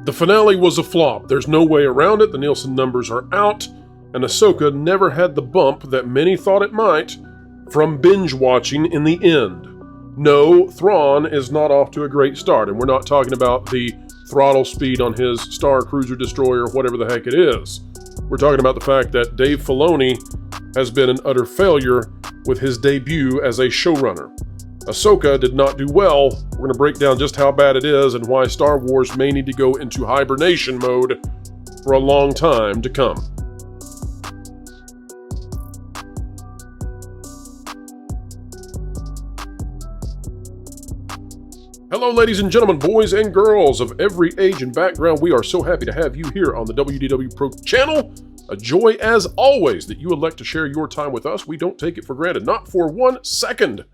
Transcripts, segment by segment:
The finale was a flop. There's no way around it. The Nielsen numbers are out, and Ahsoka never had the bump that many thought it might from binge watching in the end. No, Thrawn is not off to a great start, and we're not talking about the throttle speed on his Star Cruiser Destroyer or whatever the heck it is. We're talking about the fact that Dave Filoni has been an utter failure with his debut as a showrunner. Ahsoka did not do well. We're going to break down just how bad it is and why Star Wars may need to go into hibernation mode for a long time to come. Hello, ladies and gentlemen, boys and girls of every age and background. We are so happy to have you here on the WDW Pro channel. A joy, as always, that you elect to share your time with us. We don't take it for granted, not for 1 second.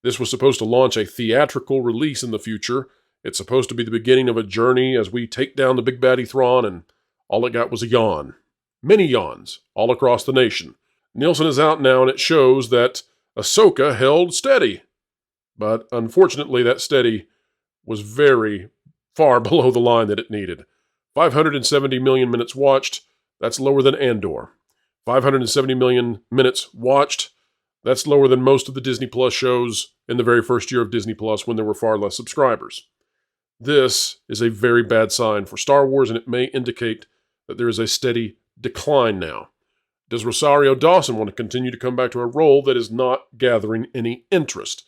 This was supposed to launch a theatrical release in the future. It's supposed to be the beginning of a journey as we take down the big baddie Thrawn, and all it got was a yawn. Many yawns, all across the nation. Nielsen is out now, and it shows that Ahsoka held steady. But unfortunately, that steady was very far below the line that it needed. 570 million minutes watched. That's lower than Andor. 570 million minutes watched. That's lower than most of the Disney Plus shows in the very first year of Disney Plus when there were far less subscribers. This is a very bad sign for Star Wars, and it may indicate that there is a steady decline now. Does Rosario Dawson want to continue to come back to a role that is not gathering any interest?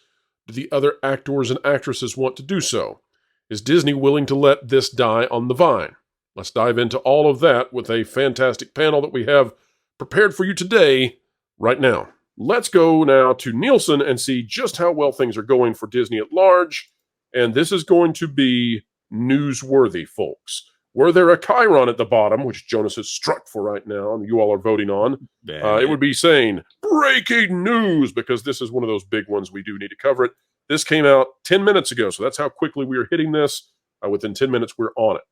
Do the other actors and actresses want to do so? Is Disney willing to let this die on the vine? Let's dive into all of that with a fantastic panel that we have prepared for you today, right now. Let's go now to Nielsen and see just how well things are going for Disney at large. And this is going to be newsworthy, folks. Were there a chyron at the bottom, which Jonas has struck for right now, and you all are voting on, it would be saying, breaking news, because this is one of those big ones. We do need to cover it. This came out 10 minutes ago, so that's how quickly we are hitting this. Within 10 minutes, we're on it.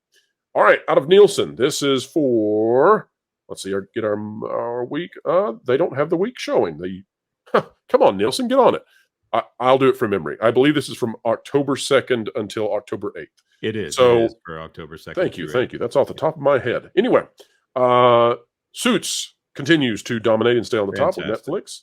All right, out of Nielsen, this is for... Let's see, get our week. They don't have the week showing. Come on, Nielsen, get on it. I'll do it from memory. I believe this is from October 2nd until October 8th. It is. So, it is for October 2nd. Thank you. That's off the top of my head. Anyway, Suits continues to dominate and stay on the top with Netflix.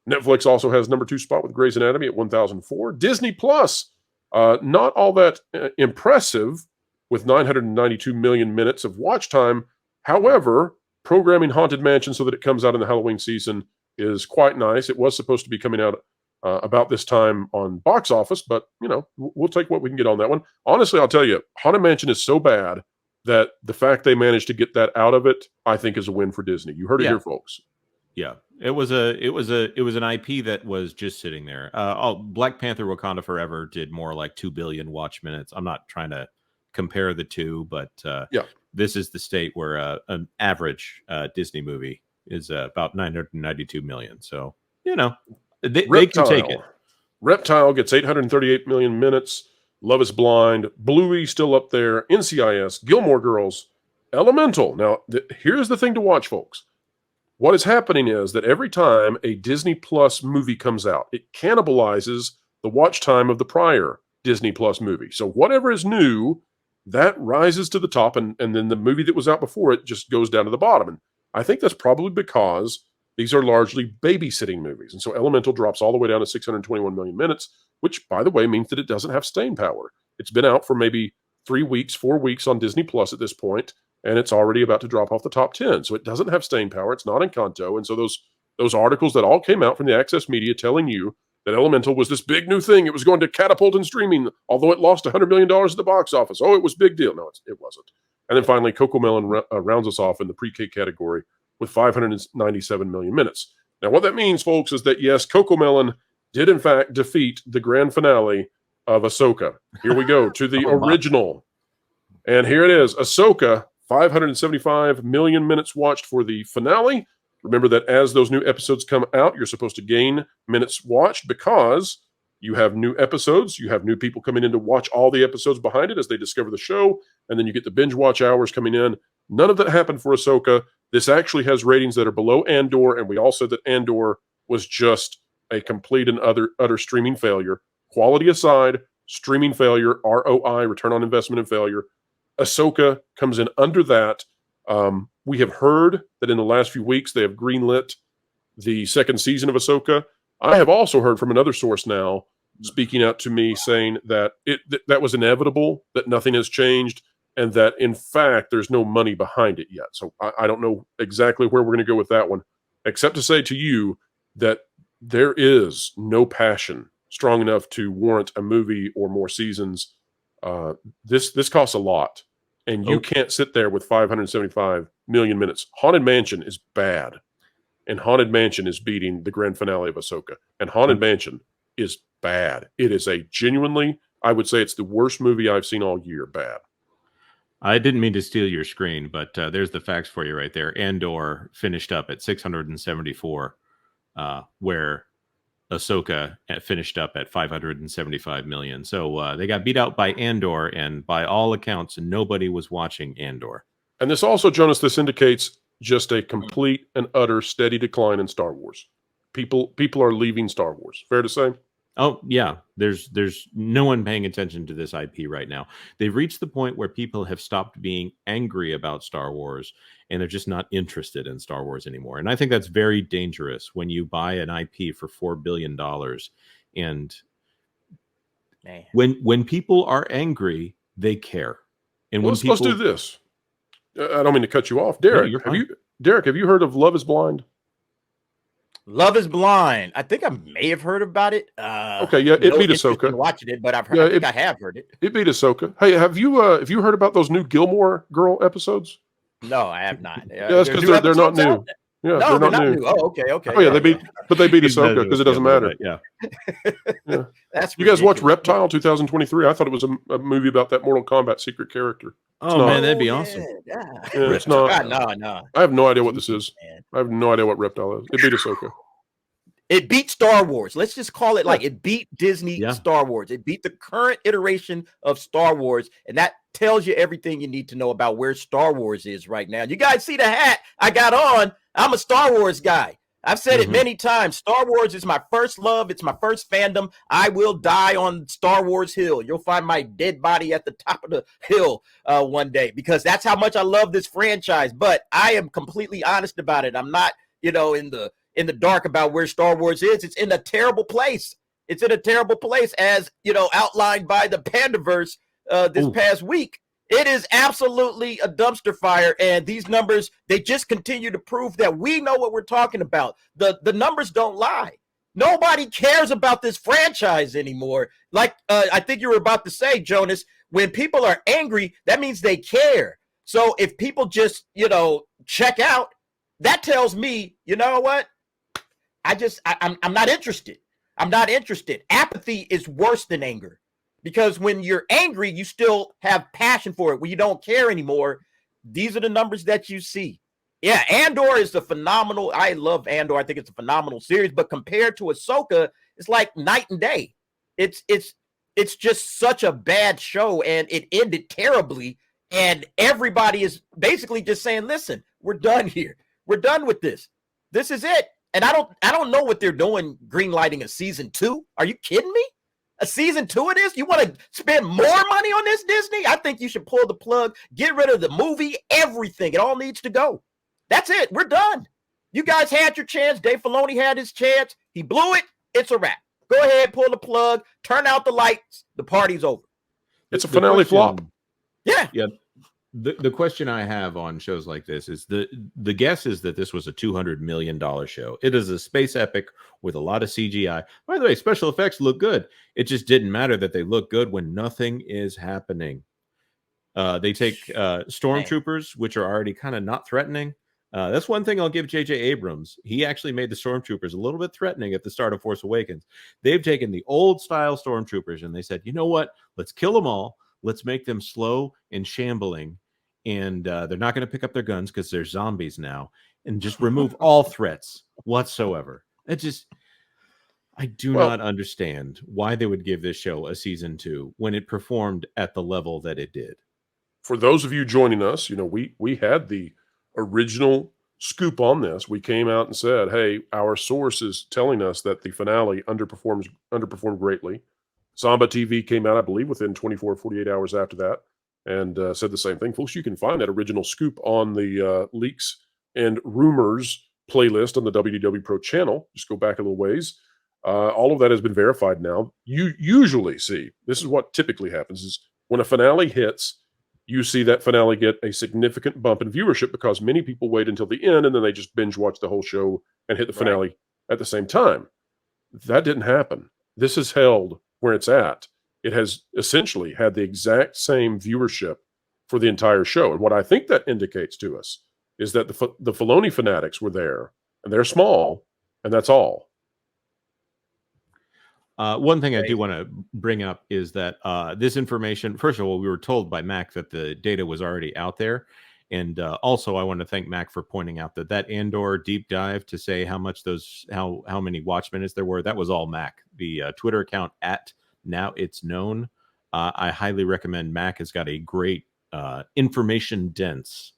Netflix also has number 2 spot with Grey's Anatomy at 1,004. Disney Plus, not all that impressive with 992 million minutes of watch time. However, programming Haunted Mansion so that it comes out in the Halloween season is quite nice. It was supposed to be coming out about this time on box office, but, you know, we'll take what we can get on that one. Honestly, I'll tell you, Haunted Mansion is so bad that the fact they managed to get that out of it, I think, is a win for Disney. You heard it here, folks. Yeah, it was an IP that was just sitting there. Black Panther: Wakanda Forever did more like 2 billion watch minutes. I'm not trying to compare the two, but this is the state where an average Disney movie is about 992 million. So, you know, they can take it. Reptile gets 838 million minutes. Love is Blind. Bluey still up there. NCIS. Gilmore Girls. Elemental. Now, here's the thing to watch, folks. What is happening is that every time a Disney Plus movie comes out, it cannibalizes the watch time of the prior Disney Plus movie. So whatever is new, that rises to the top, and then the movie that was out before it just goes down to the bottom. And I think that's probably because these are largely babysitting movies. And so Elemental drops all the way down to 621 million minutes, which, by the way, means that it doesn't have staying power. It's been out for maybe 3 weeks, 4 weeks on Disney Plus at this point, and it's already about to drop off the top 10. So it doesn't have staying power. It's not Encanto. And so those articles that all came out from the Access media telling you that Elemental was this big new thing. It was going to catapult in streaming, although it lost $100 million at the box office. Oh, it was a big deal. No, it wasn't. And then finally, Cocomelon rounds us off in the pre-K category with 597 million minutes. Now, what that means, folks, is that, yes, Cocomelon did, in fact, defeat the grand finale of Ahsoka. Here we go to the original. And here it is. Ahsoka, 575 million minutes watched for the finale. Remember that as those new episodes come out, you're supposed to gain minutes watched because you have new episodes. You have new people coming in to watch all the episodes behind it as they discover the show. And then you get the binge watch hours coming in. None of that happened for Ahsoka. This actually has ratings that are below Andor. And we all said that Andor was just a complete and utter streaming failure. Quality aside, streaming failure, ROI, return on investment and failure. Ahsoka comes in under that. We have heard that in the last few weeks they have greenlit the second season of Ahsoka. I have also heard from another source now speaking out to me saying that that was inevitable, that nothing has changed, and that in fact there's no money behind it yet. So I don't know exactly where we're going to go with that one, except to say to you that there is no passion strong enough to warrant a movie or more seasons. This costs a lot, and you can't sit there with 575 million minutes. Haunted Mansion is bad, and Haunted Mansion is beating the grand finale of Ahsoka, and Haunted Mansion is bad. It is a genuinely, I would say it's the worst movie I've seen all year. Bad. I didn't mean to steal your screen, but there's the facts for you right there. Andor finished up at 674, where Ahsoka finished up at 575 million. So they got beat out by Andor, and by all accounts, nobody was watching Andor. And this also, Jonas, this indicates just a complete and utter steady decline in Star Wars. People are leaving Star Wars. Fair to say? Oh, yeah. There's no one paying attention to this IP right now. They've reached the point where people have stopped being angry about Star Wars, and they're just not interested in Star Wars anymore. And I think that's very dangerous when you buy an IP for $4 billion. And when people are angry, they care. And let's do this. I don't mean to cut you off. Derek, have you heard of Love is Blind? Love is Blind. I think I may have heard about it. Okay, yeah, it beat Ahsoka. Watching it, but I think I have heard it. It beat Ahsoka. Hey, have you heard about those new Gilmore Girl episodes? No, I have not. Yeah, that's because they're not new. Yeah, no, they're not new. Oh, okay. Oh yeah, they beat Ahsoka because it doesn't matter. Yeah. Yeah. That's you guys watch Reptile 2023? I thought it was a movie about that Mortal Kombat secret character. Oh man, that'd be awesome. Yeah, it's not. No. I have no idea what this is. I have no idea what Reptile is. It beat Ahsoka. It beat Star Wars. Let's just call it like it beat Disney Star Wars. It beat the current iteration of Star Wars, and that tells you everything you need to know about where Star Wars is right now. You guys see the hat I got on? I'm a Star Wars guy. I've said it many times. Star Wars is my first love. It's my first fandom. I will die on Star Wars Hill. You'll find my dead body at the top of the hill one day, because that's how much I love this franchise. But I am completely honest about it. I'm not, in the dark about where Star Wars is. It's in a terrible place. It's in a terrible place, as outlined by the Pandaverse this past week. It is absolutely a dumpster fire, and these numbers, they just continue to prove that we know what we're talking about. The numbers don't lie. Nobody cares about this franchise anymore. Like I think you were about to say, Jonas, when people are angry, that means they care. So if people just, check out, that tells me, you know what? I'm not interested. I'm not interested. Apathy is worse than anger, because when you're angry, you still have passion for it. When you don't care anymore, these are the numbers that you see. Yeah, Andor is a phenomenal. I love Andor. I think it's a phenomenal series, but compared to Ahsoka, it's like night and day. It's just such a bad show, and it ended terribly. And everybody is basically just saying, "Listen, we're done here. We're done with this. This is it." And I don't know what they're doing, greenlighting a season 2. Are you kidding me? A season 2 of this? You want to spend more money on this, Disney? I think you should pull the plug, get rid of the movie, everything. It all needs to go. That's it. We're done. You guys had your chance. Dave Filoni had his chance. He blew it. It's a wrap. Go ahead, pull the plug, turn out the lights. The party's over. It's a finale flop. Yeah. Yeah. The question I have on shows like this is the guess is that this was a $200 million show. It is a space epic with a lot of CGI. By the way, special effects look good. It just didn't matter that they look good when nothing is happening. They take stormtroopers, which are already kind of not threatening. That's one thing I'll give J.J. Abrams. He actually made the stormtroopers a little bit threatening at the start of Force Awakens. They've taken the old style stormtroopers and they said, you know what? Let's kill them all. Let's make them slow and shambling. And they're not going to pick up their guns because they're zombies now, and just remove all threats whatsoever. I do not understand why they would give this show a season 2 when it performed at the level that it did. For those of you joining us, we had the original scoop on this. We came out and said, hey, our source is telling us that the finale underperformed greatly. Samba TV came out, I believe, within 24, 48 hours after that and said the same thing. Folks, you can find that original scoop on the Leaks and Rumors playlist on the WDW Pro channel. Just go back a little ways. All of that has been verified now. You usually see, this is what typically happens, is when a finale hits, you see that finale get a significant bump in viewership because many people wait until the end and then they just binge watch the whole show and hit the finale at the same time. That didn't happen. This is held where it's at. It has essentially had the exact same viewership for the entire show. And what I think that indicates to us is that the Filoni fanatics were there, and they're small, and that's all. One thing I do want to bring up is that this information, first of all, we were told by Mac that the data was already out there. And also, I want to thank Mac for pointing out that Andor deep dive to say how much how many watch minutes there were, that was all Mac. The Twitter account at Now It's Known. I highly recommend. Mac has got a great information dense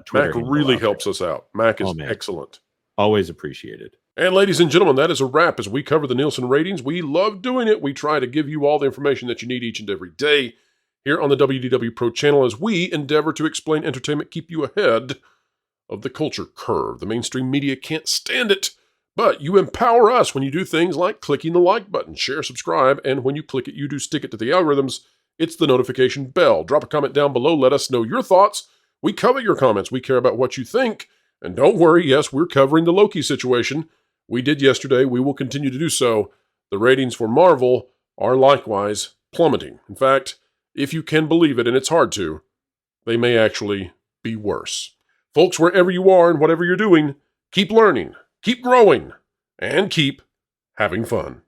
Twitter. Mac really helps us out. Mac is excellent. Always appreciated. And ladies and gentlemen, that is a wrap as we cover the Nielsen ratings. We love doing it. We try to give you all the information that you need each and every day here on the WDW Pro channel as we endeavor to explain entertainment, keep you ahead of the culture curve. The mainstream media can't stand it, but you empower us when you do things like clicking the like button, share, subscribe, and when you click it, you do stick it to the algorithms. It's the notification bell. Drop a comment down below. Let us know your thoughts. We covet your comments. We care about what you think. And don't worry, yes, we're covering the Loki situation. We did yesterday. We will continue to do so. The ratings for Marvel are likewise plummeting. In fact, if you can believe it, and it's hard to, they may actually be worse. Folks, wherever you are and whatever you're doing, keep learning, keep growing, and keep having fun.